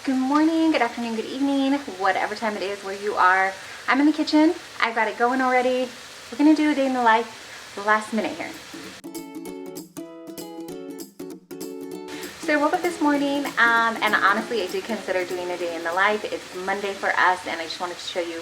Good morning, good afternoon, good evening, whatever time it is where you are. I'm in the kitchen. I've got it going already. We're gonna do a day in the life the last minute here. So I woke up this morning and honestly I did consider doing a day in the life. It's Monday for us and I just wanted to show you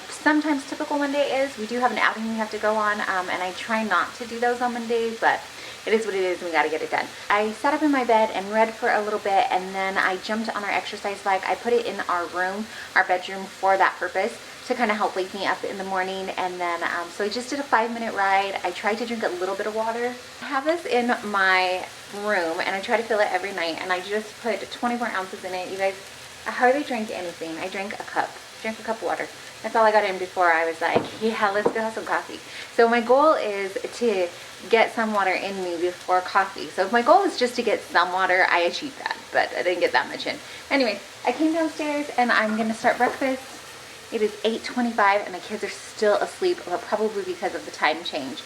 sometimes typical Monday is. We do have an outing we have to go on and I try not to do those on Mondays, but it is what it is and we got to get it done. I sat up in my bed and read for a little bit and then I jumped on our exercise bike. I put it in our room, our bedroom, for that purpose to kind of help wake me up in the morning. And then so I just did a 5-minute ride. I tried to drink a little bit of water. I have this in my room and I try to fill it every night and I just put 24 ounces in it. You guys, I hardly drink anything. I drank a cup of water. That's all I got in before I was like, yeah, let's go have some coffee. So my goal is to get some water in me before coffee. So if my goal is just to get some water, I achieved that, but I didn't get that much in. Anyway, I came downstairs and I'm gonna start breakfast. It is 8:25 and the kids are still asleep, but probably because of the time change.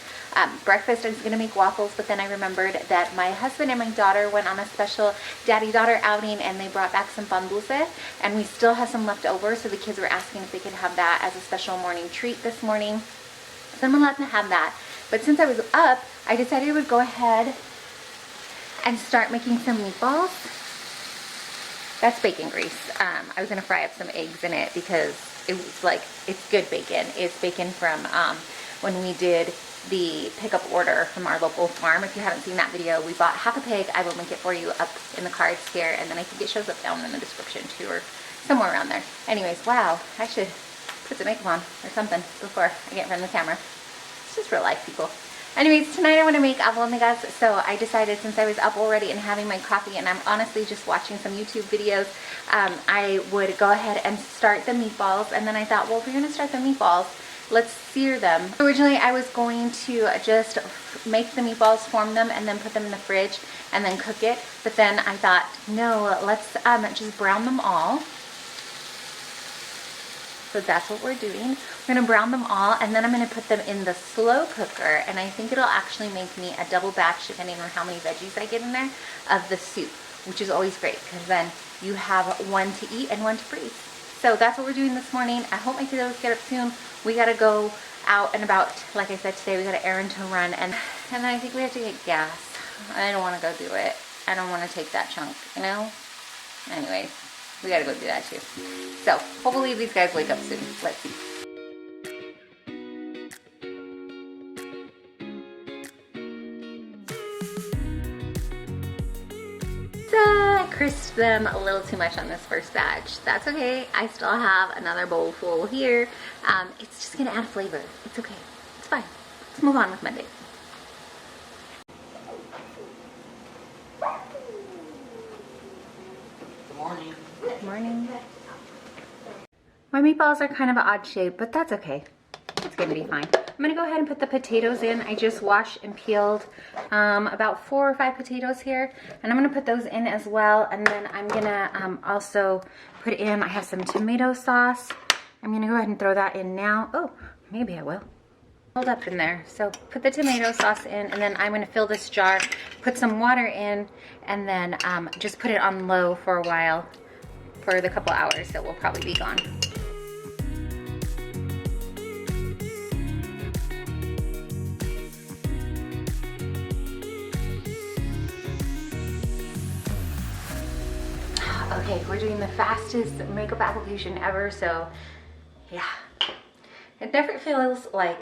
Breakfast, I was gonna make waffles, but then I remembered that my husband and my daughter went on a special daddy-daughter outing and they brought back some pan dulce and we still have some left over, so the kids were asking if they could have that as a special morning treat this morning. So I'm gonna let them have that. But since I was up, I decided I would go ahead and start making some meatballs. That's bacon grease. I was gonna fry up some eggs in it because it was like, it's good bacon. It's bacon from when we did the pickup order from our local farm. If you haven't seen that video, we bought half a pig. I will link it for you up in the cards here, and then I think it shows up down in the description too, or somewhere around there. Anyways, wow, I should put some makeup on or something before I get in front of the camera. It's just real life, people. Anyways, tonight I want to make albondigas, so I decided since I was up already and having my coffee and I'm honestly just watching some YouTube videos, I would go ahead and start the meatballs. And then I thought, well, if we're going to start the meatballs, let's sear them. Originally I was going to just make the meatballs, form them, and then put them in the fridge and then cook it. But then I thought, no, let's just brown them all. So that's what we're doing. We're gonna brown them all and then I'm gonna put them in the slow cooker, and I think it'll actually make me a double batch, depending on how many veggies I get in there, of the soup, which is always great because then you have one to eat and one to freeze. So that's what we're doing this morning. I hope my kiddos get up soon. We gotta go out and about. Like I said, today we got an errand to run, and then I think we have to get gas. I don't wanna go do it. I don't wanna take that chunk, you know? Anyways, we gotta go do that too. So hopefully these guys wake up soon. Let's see. I crisped them a little too much on this first batch. That's okay. I still have another bowl full here. It's just gonna add flavor. It's okay. It's fine. Let's move on with Monday. Good morning. Good morning. My meatballs are kind of an odd shape, but that's okay. It's gonna be fine. I'm gonna go ahead and put the potatoes in. I just washed and peeled about 4 or 5 potatoes here, and I'm gonna put those in as well. And then I'm gonna also put in, I have some tomato sauce. I'm gonna go ahead and throw that in now. Oh, maybe I will. Hold up in there. So put the tomato sauce in, and then I'm gonna fill this jar, put some water in, and then just put it on low for a while, for the couple hours that will probably be gone. Okay, we're doing the fastest makeup application ever, so yeah. It never feels like,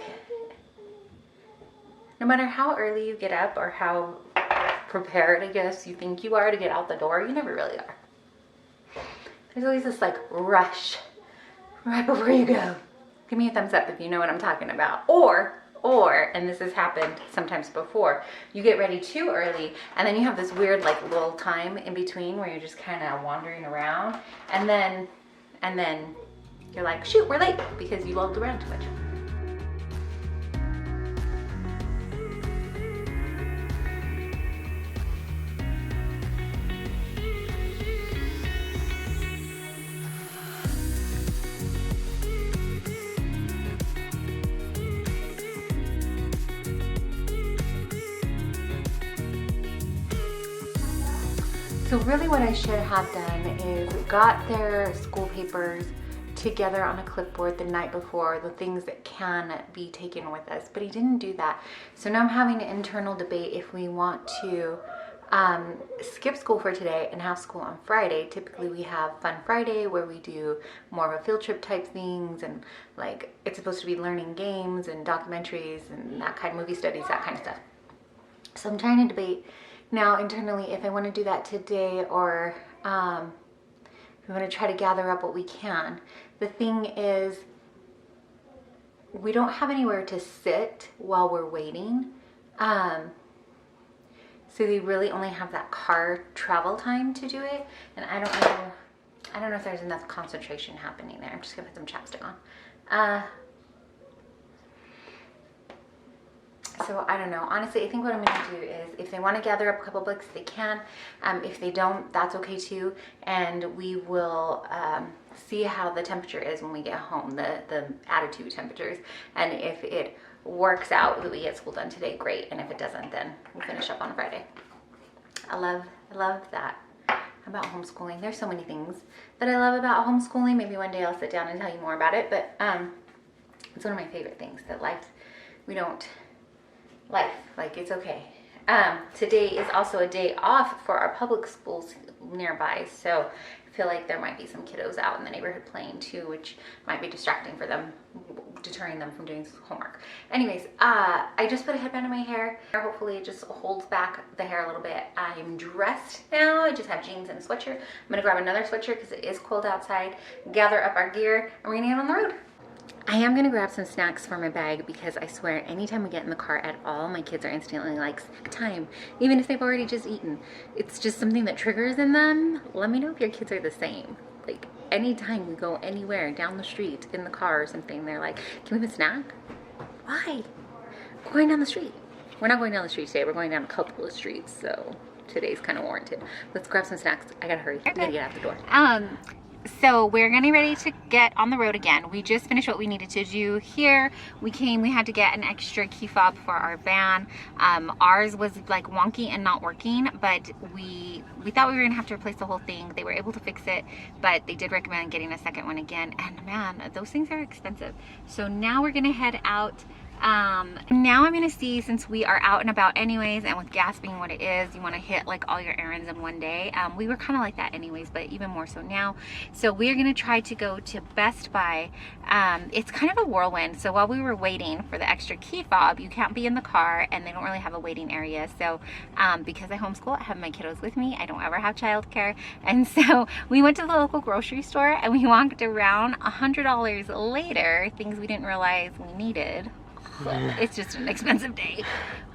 no matter how early you get up or how prepared, I guess, you think you are to get out the door, you never really are. There's always this like rush right before you go. Give me a thumbs up if you know what I'm talking about. Or, and this has happened sometimes before, you get ready too early and then you have this weird like little time in between where you're just kind of wandering around, and then you're like, shoot, we're late because you lulled around too much. So really what I should have done is got their school papers together on a clipboard the night before, the things that can be taken with us, but he didn't do that. So now I'm having an internal debate if we want to skip school for today and have school on Friday. Typically we have Fun Friday where we do more of a field trip type things, and like it's supposed to be learning games and documentaries and that kind of movie studies, that kind of stuff. So I'm trying to debate now internally if I want to do that today or if we want to try to gather up what we can. The thing is, we don't have anywhere to sit while we're waiting. So we really only have that car travel time to do it. And I don't know if there's enough concentration happening there. I'm just gonna put some chapstick on. So I don't know. Honestly, I think what I'm gonna do is if they want to gather up a couple books, they can. If they don't, that's okay too. And we will see how the temperature is when we get home, the attitude temperatures. And if it works out that we get school done today, great. And if it doesn't, then we'll finish up on Friday. I love that about homeschooling. There's so many things that I love about homeschooling. Maybe one day I'll sit down and tell you more about it, but it's one of my favorite things, that life, like it's okay. Today is also a day off for our public schools nearby, so I feel like there might be some kiddos out in the neighborhood playing too, which might be distracting for them, deterring them from doing homework. Anyways, I just put a headband in my hair. Hopefully it just holds back the hair a little bit. I'm dressed now. I just have jeans and a sweatshirt. I'm gonna grab another sweatshirt because it is cold outside, gather up our gear, and we're gonna get on the road. I am gonna grab some snacks for my bag because I swear anytime we get in the car at all, my kids are instantly like, snack time, even if they've already just eaten. It's just something that triggers in them. Let me know if your kids are the same. Like anytime we go anywhere down the street in the car or something, they're like, can we have a snack? Why? We're going down the street. We're not going down the street today. We're going down a couple of streets, so today's kind of warranted. Let's grab some snacks. I gotta hurry. I gotta get out the door. So we're getting ready to get on the road again. We just finished what we needed to do here. We had to get an extra key fob for our van. Ours was like wonky and not working, but we thought we were gonna have to replace the whole thing. They were able to fix it, but they did recommend getting a second one again. And man, those things are expensive. So now we're gonna head out. Now I'm gonna see, since we are out and about anyways, and with gas being what it is, you want to hit like all your errands in one day. We were kind of like that anyways, but even more so now. So we're gonna try to go to Best Buy. It's kind of a whirlwind. So while we were waiting for the extra key fob, you can't be in the car, and they don't really have a waiting area. So because I homeschool, I have my kiddos with me. I don't ever have childcare, and so we went to the local grocery store and we walked around. $100 later, things we didn't realize we needed. It's just an expensive day.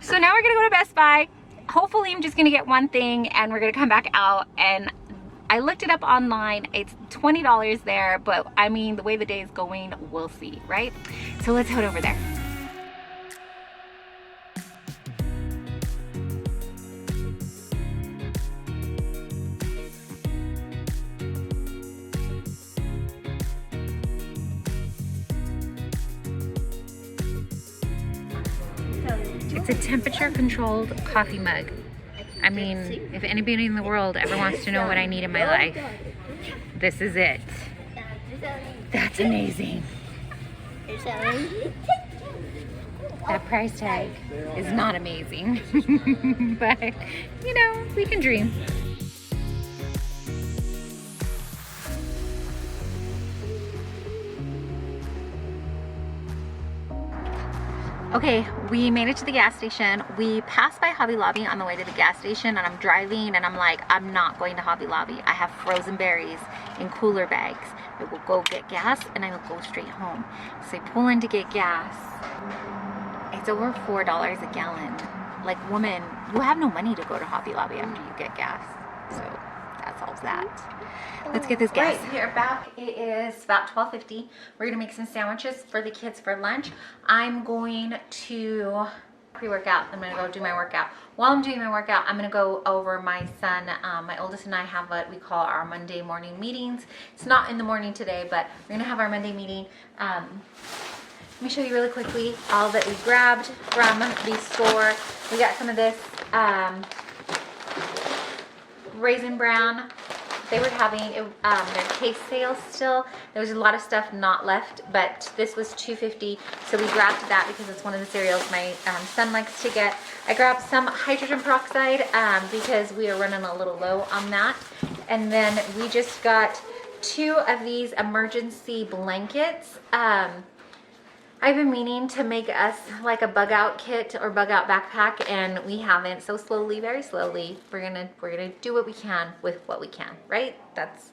So now we're gonna go to Best Buy. Hopefully I'm just gonna get one thing and we're gonna come back out. And I looked it up online. It's $20 there, but I mean, the way the day is going, we'll see, right? So let's head over there. It's a temperature controlled coffee mug. I mean, if anybody in the world ever wants to know what I need in my life, this is it. That's amazing. That price tag is not amazing, but you know, we can dream. Okay, we made it to the gas station. We passed by Hobby Lobby on the way to the gas station, and I'm driving and I'm like, I'm not going to Hobby Lobby. I have frozen berries in cooler bags. I will go get gas and I will go straight home. So I pull in to get gas. It's over $4 a gallon. Like, woman, you have no money to go to Hobby Lobby after you get gas. So that solves that. Let's get this gas. Right, we're back. It is about 12:50. We're gonna make some sandwiches for the kids for lunch. I'm going to pre-workout. I'm gonna go do my workout. While I'm doing my workout, I'm gonna go over my son. My oldest and I have what we call our Monday morning meetings. It's not in the morning today, but we're gonna have our Monday meeting. Let me show you really quickly all that we grabbed from the store. We got some of this Raisin Bran They were having their case sales still. There was a lot of stuff not left, but this was $2.50, so we grabbed that because it's one of the cereals my son likes to get. I grabbed some hydrogen peroxide because we are running a little low on that. And then we just got 2 of these emergency blankets. I've been meaning to make us like a bug out kit or bug out backpack, and we haven't. So slowly, very slowly, we're gonna do what we can with what we can, right? That's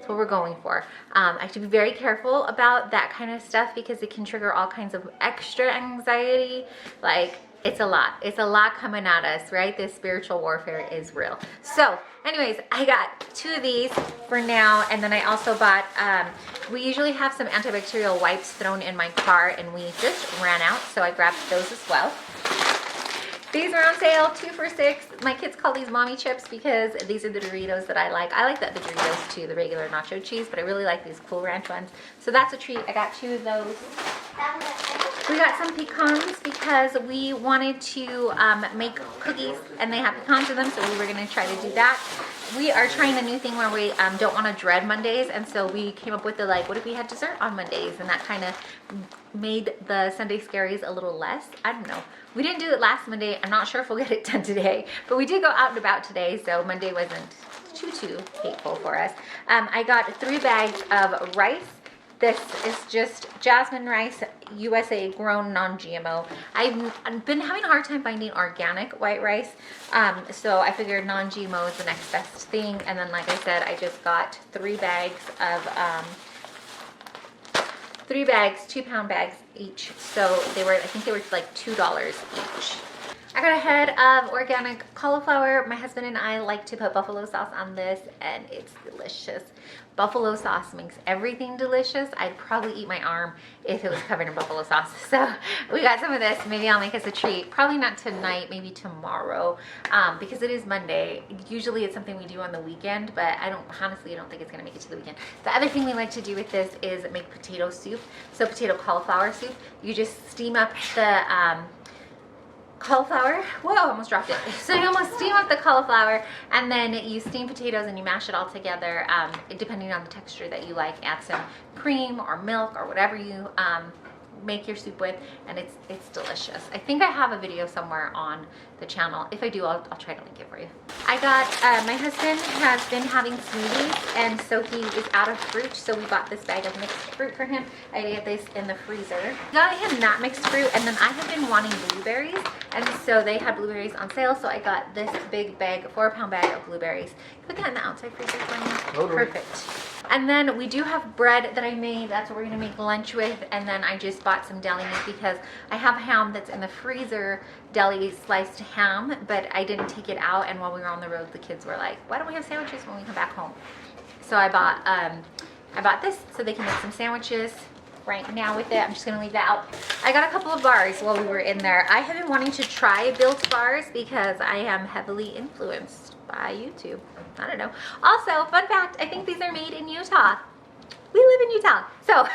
what we're going for. I have to be very careful about that kind of stuff because it can trigger all kinds of extra anxiety. Like, it's a lot. It's a lot coming at us, right? This spiritual warfare is real. So anyways, I got 2 of these for now. And then I also bought, we usually have some antibacterial wipes thrown in my car and we just ran out. So I grabbed those as well. These are on sale, 2 for $6. My kids call these mommy chips because these are the Doritos that I like. I like the Doritos too, the regular nacho cheese, but I really like these Cool Ranch ones. So that's a treat. I got 2 of those. We got some pecans because we wanted to make cookies and they have pecans in them, so we were gonna try to do that. We are trying a new thing where we don't want to dread Mondays, and so we came up with the like, what if we had dessert on Mondays? And that kind of made the Sunday scaries a little less. I don't know. We didn't do it last Monday. I'm not sure if we'll get it done today, but we did go out and about today, so Monday wasn't too hateful for us. I got 3 bags of rice. This is just jasmine rice, USA grown, non-GMO. I've been having a hard time finding organic white rice, so I figured non-GMO is the next best thing. And then, like I said, I just got 3 bags of 3 bags, 2-pound bags each. So they were, I think they were like $2 each. I got a head of organic cauliflower. My husband and I like to put buffalo sauce on this, and it's delicious. Buffalo sauce makes everything delicious. I'd probably eat my arm if it was covered in buffalo sauce. So we got some of this. Maybe I'll make us a treat. Probably not tonight, maybe tomorrow, because it is Monday. Usually it's something we do on the weekend, but honestly, I don't think it's gonna make it to the weekend. The other thing we like to do with this is make potato soup. So potato cauliflower soup. You just steam up the cauliflower. Whoa, I almost dropped it. So you almost steam up the cauliflower, and then you steam potatoes and you mash it all together, depending on the texture that you like. Add some cream or milk or whatever you make your soup with, and it's delicious. I think I have a video somewhere on the channel. If I do, I'll try to link it for you. I got, my husband has been having smoothies, and so he is out of fruit, so we bought this bag of mixed fruit for him. I get this in the freezer. Got him that mixed fruit, and then I have been wanting blueberries, and so they had blueberries on sale, so I got this big bag, 4-pound bag of blueberries. Put that in the outside freezer for me. Totally. Perfect. And then we do have bread that I made. That's what we're gonna make lunch with. And then I just bought some deli meat because I have ham that's in the freezer, deli sliced ham, but I didn't take it out. And while we were on the road, the kids were like, why don't we have sandwiches when we come back home? So I bought this so they can make some sandwiches right now with it. I'm just gonna leave that out. I got a couple of bars while we were in there. I have been wanting to try Built bars because I am heavily influenced by YouTube. I don't know. Also, fun fact, I think these are made in Utah. We live in Utah. So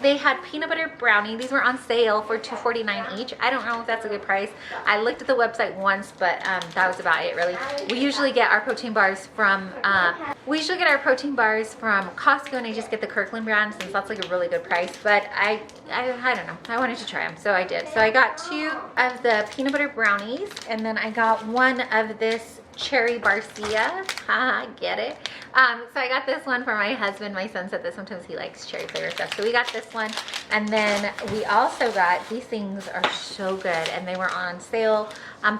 they had peanut butter brownie. These were on sale for $2.49 each. I don't know if that's a good price. I looked at the website once, but that was about it really. We usually get our protein bars from Costco, and I just get the Kirkland brand since that's like a really good price. But I don't know. I wanted to try them, so I did. So I got 2 of the peanut butter brownies, and then I got 1 of this cherry barcia. Haha, get it. So I got this one for my husband. My son said that sometimes he likes cherry flavor stuff, so we got this one. And then we also got, these things are so good, and they were on sale,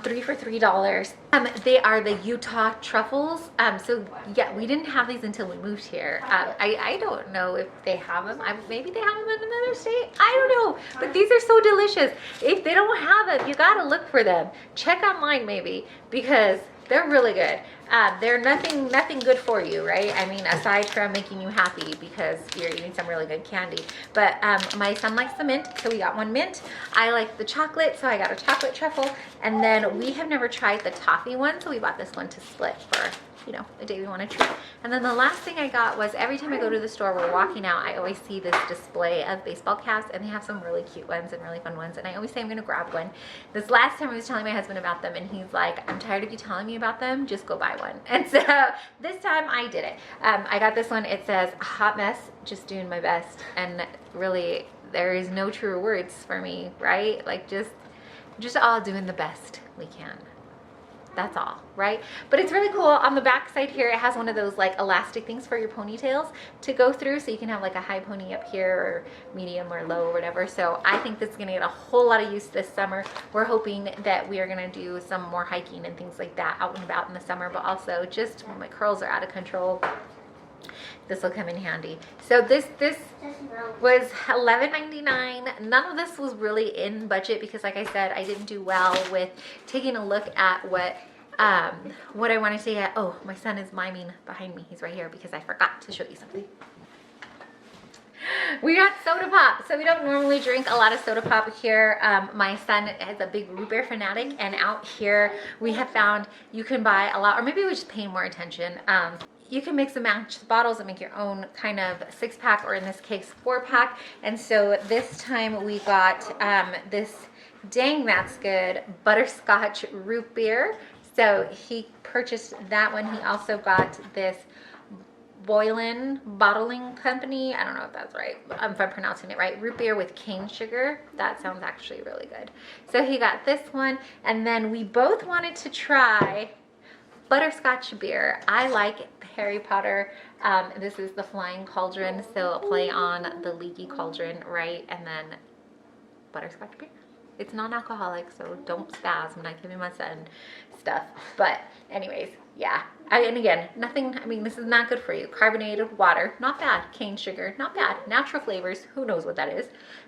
3 for $3. They are the Utah truffles. So yeah, we didn't have these until we moved here. I don't know if they have them. Maybe they have them in another state. I don't know, but these are so delicious. If they don't have them, you gotta look for them. Check online maybe, because they're really good. They're nothing good for you, right? I mean, aside from making you happy because you're eating some really good candy. But my son likes the mint, so we got 1 mint. I like the chocolate, so I got a chocolate truffle. And then we have never tried the toffee one, so we bought this one to split for you know, a day we want to treat. And then the last thing I got was every time I go to the store, we're walking out, I always see this display of baseball caps, and they have some really cute ones and really fun ones, and I always say I'm going to grab one. This last time I was telling my husband about them, and he's like, I'm tired of you telling me about them, just go buy one. And so this time I did it. I got this one. It says hot mess, just doing my best, and really there is no truer words for me, right? Like just all doing the best we can. That's all, right? But it's really cool. On the back side here, it has one of those like elastic things for your ponytails to go through, so you can have like a high pony up here, or medium or low or whatever. So I think this is gonna get a whole lot of use this summer. We're hoping that we are gonna do some more hiking and things like that out and about in the summer, but also just when my curls are out of control, this will come in handy. So this was $11.99. None of this was really in budget because, like I said, I didn't do well with taking a look at what I wanted to get. Oh, my son is miming behind me. He's right here because I forgot to show you something. We got soda pop. So we don't normally drink a lot of soda pop here. My son is a big root beer fanatic, and out here we have found you can buy a lot, or maybe we're just paying more attention. You can mix and match the bottles and make your own kind of 6-pack, or in this case 4-pack. And so this time we got this Dang That's Good butterscotch root beer. So he purchased that one. He also got this Boylan Bottling Company, I don't know if that's right, if I'm pronouncing it right, root beer with cane sugar. That sounds actually really good. So he got this one, and then we both wanted to try butterscotch beer. I like Harry Potter. This is the Flying Cauldron, so a play on the Leaky Cauldron, right? And then butterscotch beer. It's non-alcoholic, so don't spaz when I give my son stuff. But anyways, yeah. And again, nothing, I mean, this is not good for you. Carbonated water, not bad. Cane sugar, not bad. Natural flavors, who knows what that is.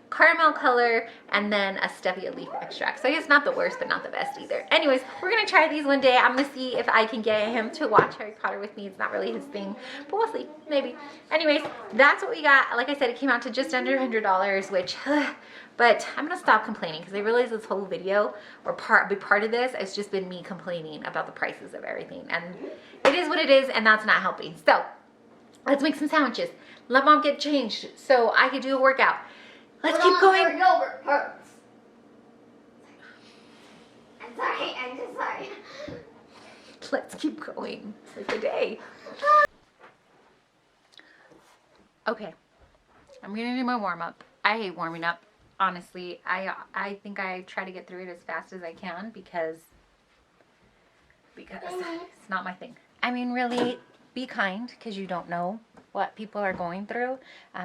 Caramel color, and then a stevia leaf extract. So I guess not the worst, but not the best either. Anyways, we're gonna try these one day. I'm gonna see if I can get him to watch Harry Potter with me. It's not really his thing, but we'll see, maybe. Anyways, that's what we got. Like I said, it came out to just under $100, which, but I'm gonna stop complaining because I realize this whole video, or a big part of this, has just been me complaining about the prices of everything. And it is what it is, and that's not helping. So let's make some sandwiches. Let mom get changed so I can do a workout. Let's keep going. Your yogurt hurts. I'm sorry, I'm just sorry. Let's keep going for the day. Okay, I'm gonna do my warm up. I hate warming up. Honestly, I think I try to get through it as fast as I can because it's not my thing. I mean, really, be kind, because you don't know what people are going through.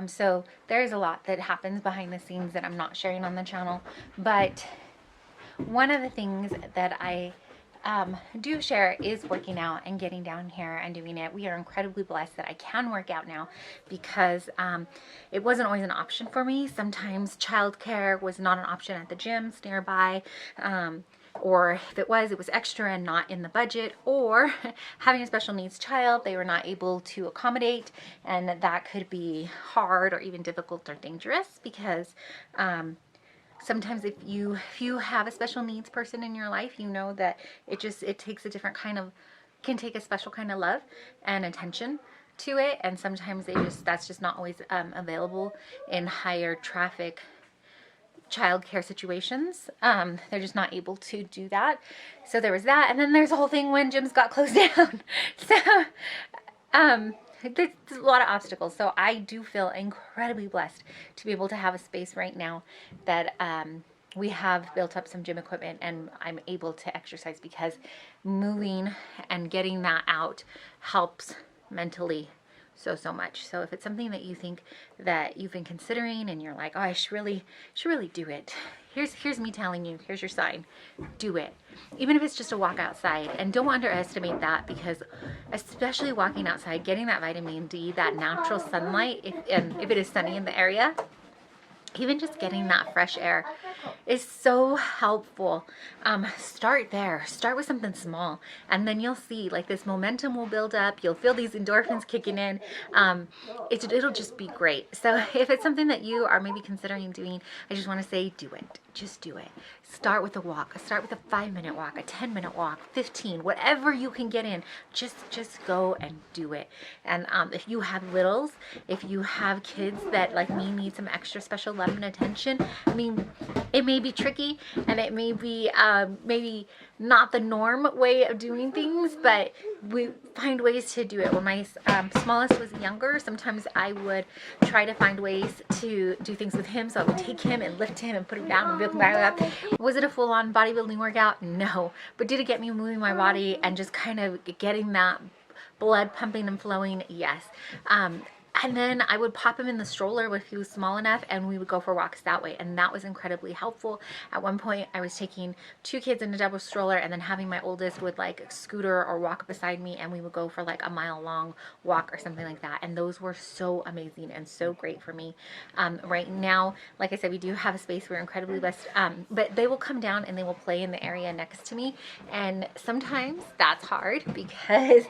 So there's a lot that happens behind the scenes that I'm not sharing on the channel. But one of the things that I do share is working out and getting down here and doing it. We are incredibly blessed that I can work out now because it wasn't always an option for me. Sometimes childcare was not an option at the gyms nearby. Or if it was extra and not in the budget, or having a special needs child they were not able to accommodate, and that could be hard or even difficult or dangerous because sometimes if you have a special needs person in your life, you know that it takes a different kind of, can take a special kind of love and attention to it, and sometimes that's just not always available in higher traffic childcare situations. They're just not able to do that. So there was that, and then there's the whole thing when gyms got closed down. So there's a lot of obstacles. So I do feel incredibly blessed to be able to have a space right now that we have built up some gym equipment and I'm able to exercise, because moving and getting that out helps mentally so much. So if it's something that you think that you've been considering and you're like, oh, I should really do it, here's me telling you, here's your sign. Do it. Even if it's just a walk outside. And don't underestimate that, because especially walking outside, getting that vitamin D, that natural sunlight, if it is sunny in the area, even just getting that fresh air is so helpful. Start there. Start with something small, and then you'll see like this momentum will build up. You'll feel these endorphins kicking in. It'll just be great. So if it's something that you are maybe considering doing, I just want to say do it. Just do it. Start with a walk. Start with a 5-minute walk, a 10-minute walk, 15, whatever you can get in. Just go and do it. And if you have littles, if you have kids that like me need some extra special love and attention, I mean, it may be tricky and it may be maybe not the norm way of doing things, but we find ways to do it. When my smallest was younger, sometimes I would try to find ways to do things with him. So I would take him and lift him and put him down and build him back up. Was it a full-on bodybuilding workout? No. But did it get me moving my body and just kind of getting that blood pumping and flowing? Yes. And then I would pop him in the stroller if he was small enough, and we would go for walks that way. And that was incredibly helpful. At one point, I was taking 2 kids in a double stroller and then having my oldest would like scooter or walk beside me, and we would go for like a mile-long walk or something like that. And those were so amazing and so great for me. Right now, like I said, we do have a space. We're incredibly blessed. But they will come down and they will play in the area next to me. And sometimes that's hard because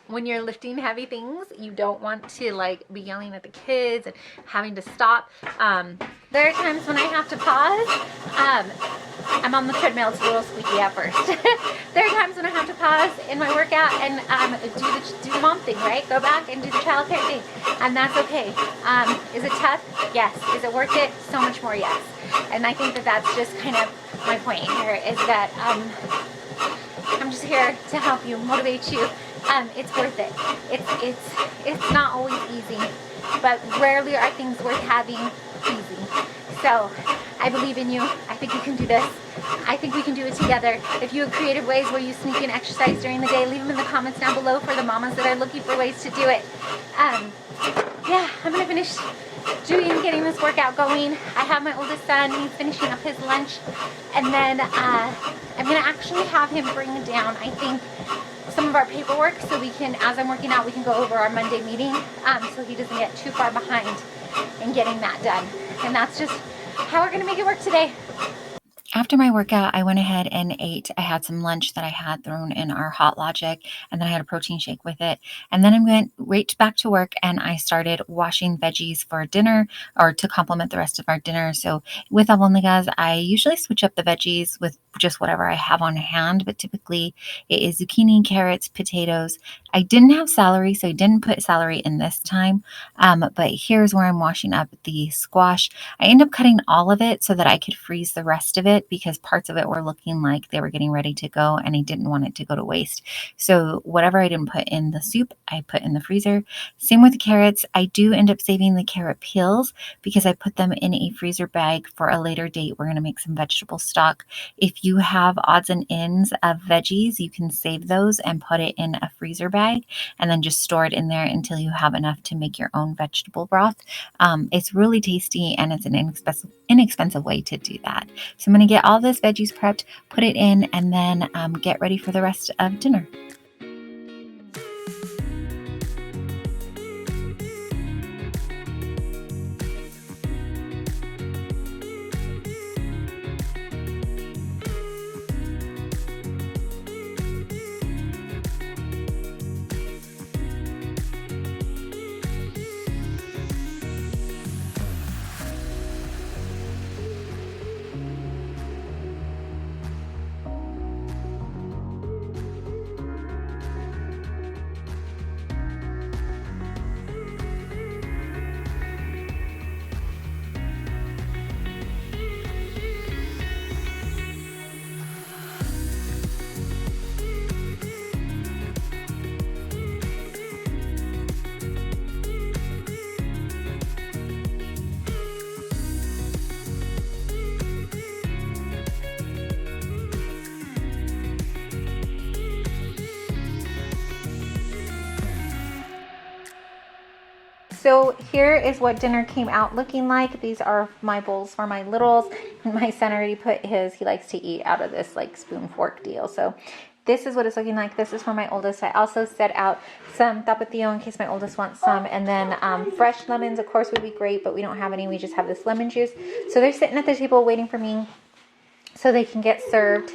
when you're lifting heavy things, you don't want to like be yelling at the kids and having to stop. There are times when I have to pause. I'm on the treadmill, it's a little squeaky at first. There are times when I have to pause in my workout and do the mom thing, right? Go back and do the childcare thing, and that's okay. Is it tough? Yes. Is it worth it? So much more, yes. And I think that that's just kind of my point here, is that I'm just here to help you, motivate you. It's worth it. It's not always easy, but rarely are things worth having easy. So I believe in you. I think you can do this. I think we can do it together. If you have creative ways where you sneak in exercise during the day, leave them in the comments down below for the mamas that are looking for ways to do it. Yeah, I'm gonna finish getting this workout going. I have my oldest son, he's finishing up his lunch, and then I'm gonna actually have him bring down, I think, some of our paperwork so we can, as I'm working out, we can go over our Monday meeting, so he doesn't get too far behind in getting that done. And that's just how we're gonna make it work today. After my workout, I went ahead and ate. I had some lunch that I had thrown in our Hot Logic, and then I had a protein shake with it. And then I went right back to work and I started washing veggies for dinner, or to complement the rest of our dinner. So with albondigas, I usually switch up the veggies with just whatever I have on hand, but typically it is zucchini, carrots, potatoes. I didn't have celery, so I didn't put celery in this time. But here's where I'm washing up the squash. I ended up cutting all of it so that I could freeze the rest of it, because parts of it were looking like they were getting ready to go and I didn't want it to go to waste. So whatever I didn't put in the soup, I put in the freezer. Same with the carrots. I do end up saving the carrot peels because I put them in a freezer bag for a later date. We're going to make some vegetable stock. If you have odds and ends of veggies, you can save those and put it in a freezer bag and then just store it in there until you have enough to make your own vegetable broth. It's really tasty and it's an inexpensive way to do that. So I'm going to get all this veggies prepped, put it in, and then get ready for the rest of dinner. So here is what dinner came out looking like. These are my bowls for my littles. My son already put his, he likes to eat out of this like spoon fork deal. So this is what it's looking like. This is for my oldest. I also set out some tapatio in case my oldest wants some. And then fresh lemons, of course, would be great, but we don't have any. We just have this lemon juice. So they're sitting at the table waiting for me so they can get served.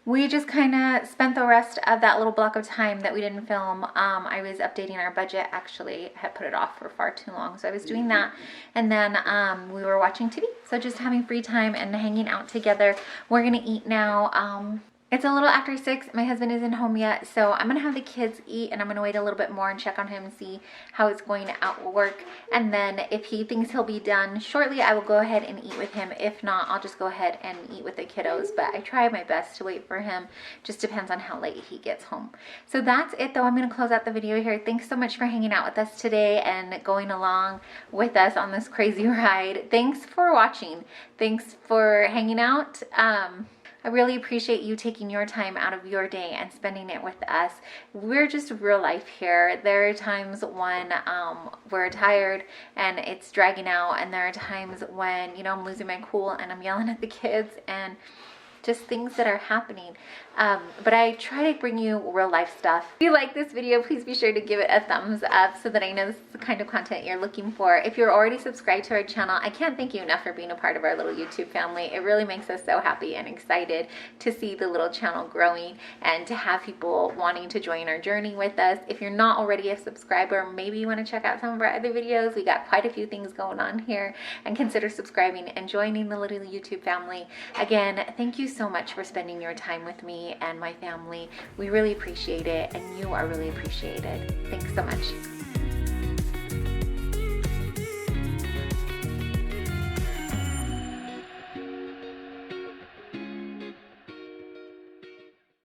We just kind of spent the rest of that little block of time that we didn't film. I was updating our budget. Actually, I had put it off for far too long. So I was doing that. And then we were watching TV. So just having free time and hanging out together. We're going to eat now. It's a little after 6. My husband isn't home yet, so I'm going to have the kids eat, and I'm going to wait a little bit more and check on him and see how it's going at work. And then if he thinks he'll be done shortly, I will go ahead and eat with him. If not, I'll just go ahead and eat with the kiddos. But I try my best to wait for him. Just depends on how late he gets home. So that's it, though. I'm going to close out the video here. Thanks so much for hanging out with us today and going along with us on this crazy ride. Thanks for watching. Thanks for hanging out. I really appreciate you taking your time out of your day and spending it with us. We're just real life here. There are times when we're tired and it's dragging out, and there are times when, you know, I'm losing my cool and I'm yelling at the kids and just things that are happening. But I try to bring you real life stuff. If you like this video, please be sure to give it a thumbs up so that I know this is the kind of content you're looking for. If you're already subscribed to our channel, I can't thank you enough for being a part of our little YouTube family. It really makes us so happy and excited to see the little channel growing and to have people wanting to join our journey with us. If you're not already a subscriber, maybe you want to check out some of our other videos. We got quite a few things going on here, and consider subscribing and joining the little YouTube family. Again, thank you so much for spending your time with me and my family. We really appreciate it, and you are really appreciated. Thanks so much.